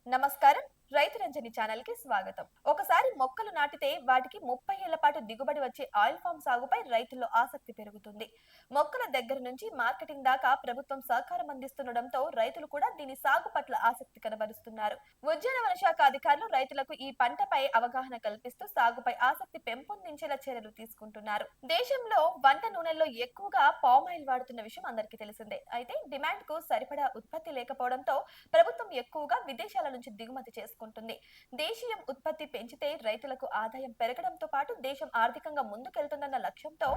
నమస్కారం. రైతు రంజని ఛానల్ కి స్వాగతం. ఒకసారి మొక్కలు నాటితే వాటికి 30 ఏళ్ల పాటు దిగుబడి వచ్చే ఆయిల్ ఫామ్ సాగుపై రైతుల్లో ఆసక్తి పెరుగుతుంది. మొక్కల దగ్గర నుంచి మార్కెటింగ్ దాకా ప్రభుత్వం సహకారం అందిస్తుండటంతో రైతులు కూడా దీని సాగు పట్ల ఆసక్తి కనబరుస్తున్నారు. ఉద్యానవన శాఖ అధికారులు రైతులకు ఈ పంటపై అవగాహన కల్పిస్తూ సాగుపై ఆసక్తి పెంపొందించేలా చర్యలు తీసుకుంటున్నారు. దేశంలో వంట నూనెల్లో ఎక్కువగా పామ్ ఆయిల్ వాడుతున్న విషయం అందరికీ తెలిసిందే. అయితే డిమాండ్ కు సరిపడా ఉత్పత్తి లేకపోవడంతో ప్రభుత్వం ఎక్కువగా విదేశాల నుంచి దిగుమతి చేసుకుంటుంది. దేశీయం ఉత్పత్తి పెంచితే రైతులకు ఆదాయం పెరగడంతో పాటు దేశం ఆర్థికంగా ముందుకెళ్తుందన్న లక్ష్యంతో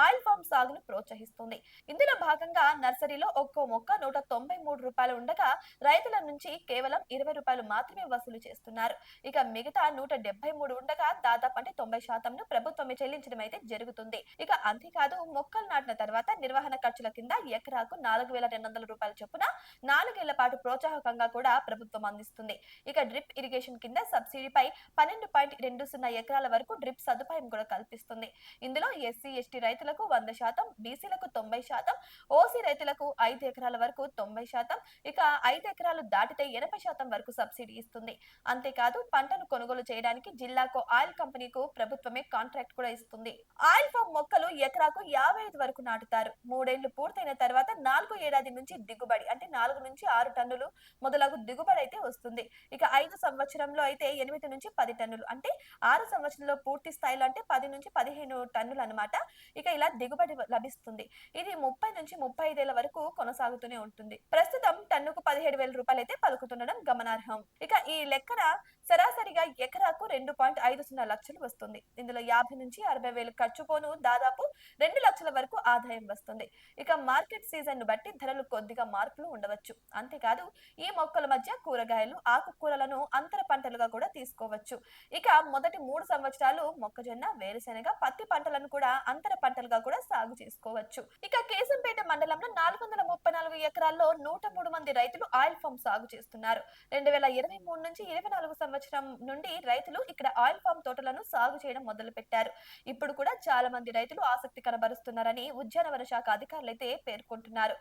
ఆయిల్ ఫామ్ సాగును ప్రోత్సహిస్తుంది. ఇందులో భాగంగా నర్సరీలో ఒక్కో మొక్క రూ. 193 ఉండగా రైతుల నుంచి కేవలం రూ. 20 మాత్రమే వసూలు చేస్తున్నారు. ఇక మిగతా 173 ఉండగా దాదాపు 90% ప్రభుత్వమే చెల్లించడం అయితే జరుగుతుంది. ఇక అంతేకాదు మొక్కలు నాటిన తర్వాత నిర్వహణ ఖర్చుల కింద ఎకరాకు రూ. 4200 చొప్పున 4 ఏళ్ల పాటు ప్రోత్సాహకంగా కూడా ప్రభుత్వం అందిస్తుంది. ఇక డ్రిప్ ఇరిగేషన్ కింద సబ్సిడీపై 12.20 ఎకరాల వరకు డ్రిప్ సదుపాయం కూడా కల్పిస్తుంది. ఇందులో ఎస్సీ ఎస్టీ రైతులకు 100%, బీసీలకు 90%, ఓసీ రైతులకు 5 ఎకరాల వరకు 90%, ఇక 5 ఎకరాలు దాటితే 80% వరకు సబ్సిడీ ఇస్తుంది. అంతేకాదు పంటను కొనుగోలు చేయడానికి జిల్లాకు ఆయిల్ కంపెనీకు ప్రభుత్వమే కాంట్రాక్ట్ కూడా ఇస్తుంది. ఆయిల్ ఫామ్ మొక్కలు ఎకరాకు 55 వరకు నాటుతారు. 3 ఏళ్లు పూర్తయిన తర్వాత 4వ ఏడాది నుంచి దిగుబడి అంటే 4 నుంచి 6 టన్నులు మొదలగు దిగుబడి అయితే వస్తుంది. ఇక 5 సంవత్సరంలో అయితే 8 నుంచి 10 టన్నులు, అంటే 6 సంవత్సరంలో పూర్తి స్థాయిలో అంటే 10 నుంచి 15 టన్నులు అన్నమాట. ఇక ఇలా దిగుబడి లభిస్తుంది. ఇది 30 నుంచి 35 ఏళ్ల వరకు కొనసాగుతూనే ఉంటుంది. ప్రస్తుతం టన్నుకు రూ. 17,000 అయితే పలుకుతుండడం గమనార్హం. ఇక ఈ లెక్కన సరాసరిగా ఎకరాకు 2.50 లక్షలు వస్తుంది. ఇందులో 50 నుంచి 60 వేలు ఖర్చు పోను దాదాపు 2 లక్షల వరకు ఆదాయం వస్తుంది. ఇక మార్కెట్ సీజన్ ను బట్టి ధరలు కొద్దిగా మార్పులు ఉండవచ్చు. అంతేకాదు ఈ మొక్కల మధ్య కూరగాయలు, ఆకుకూరలను అంతర పంటలుగా కూడా తీసుకోవచ్చు. ఇక మొదటి 3 సంవత్సరాలు మొక్కజొన్న, వేరుశెనగ, పత్తి పంటలను కూడా అంతర పంటలుగా కూడా సాగు చేసుకోవచ్చు. ఇక కేశంపేట మండలంలో 434 ఎకరాల్లో 103 మంది రైతులు ఆయిల్ ఫామ్ సాగు చేస్తున్నారు. 2023 నుంచి 24 సంవత్సరం నుండి రైతులు ఇక్కడ ఆయిల్ ఫామ్ తోటలను సాగు చేయడం మొదలు పెట్టారు. ఇప్పుడు కూడా చాలా మంది రైతులు ఆసక్తి కనబరుస్తున్నారని ఉద్యానవన శాఖ అధికారులు అయితే పేర్కొంటున్నారు.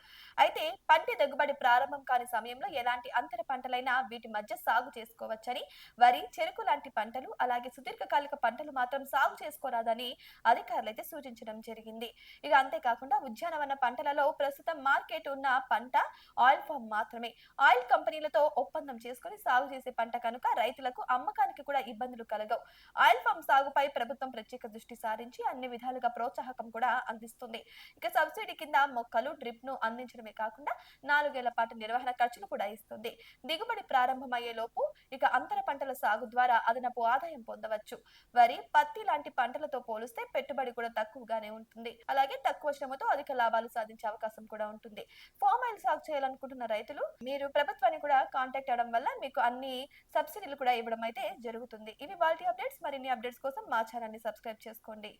అయితే పంట దిగుబడి ప్రారంభం కాని సమయంలో ఎలాంటి అంతర పంటలైనా వీటి మధ్య సాగు చేసుకోవచ్చని, వరి, చెరుకు లాంటి పంటలు అలాగే సుదీర్ఘకాలిక పంటలు మాత్రం సాగు చేసుకోరాదని అధికారులు అయితే సూచించడం జరిగింది. ఇక అంతేకాకుండా ఉద్యానవన పంటలలో ప్రస్తుతం మార్కెట్ ఉన్న పంట ఆయిల్ ఫామ్ మాత్రమే. ఆయిల్ కంపెనీలతో ఒప్పందం చేసుకుని సాగు చేసే పంట కనుక రైతులకు అమ్మకానికి కూడా ఇబ్బందులు కలగవు. ఆయిల్ ఫామ్ సాగుపై ప్రభుత్వం ప్రత్యేక దృష్టి సారించి అన్ని విధాలుగా ప్రోత్సాహకం కూడా అందిస్తుంది. ఇక సబ్సిడీ కింద మొక్కలు, డ్రిప్ ను అందించడమే కాకుండా 4 ఏళ్ల పాటు నిర్వహణ ఖర్చులు కూడా ఇస్తుంది. దిగుబడి ప్రారంభమయ్యే లోపు ఇక అంతర పంటల సాగు ద్వారా అదనపు ఆదాయం పొందవచ్చు. వరి, పత్తి లాంటి పంటలతో పోలిస్తే పెట్టుబడి కూడా తక్కువగానే ఉంటుంది. అలాగే తక్కువ శ్రమతో అధిక లాభాలు సాధించే అవకాశం కూడా ఉంటుంది. ఫామ్ ఆయిల్ సాగు చేయాలనుకుంటున్న రైతులు మీరు ప్రభుత్వాన్ని కూడా కాంటాక్ట్ అవడం వల్ల మీకు అన్ని సబ్సిడీలు కూడా ఇవ్వడం అయితే జరుగుతుంది. ఇవి వాటి అప్డేట్స్. మరిన్ని అప్డేట్స్ కోసం మా ఛానల్ ని సబ్స్క్రైబ్ చేసుకోండి.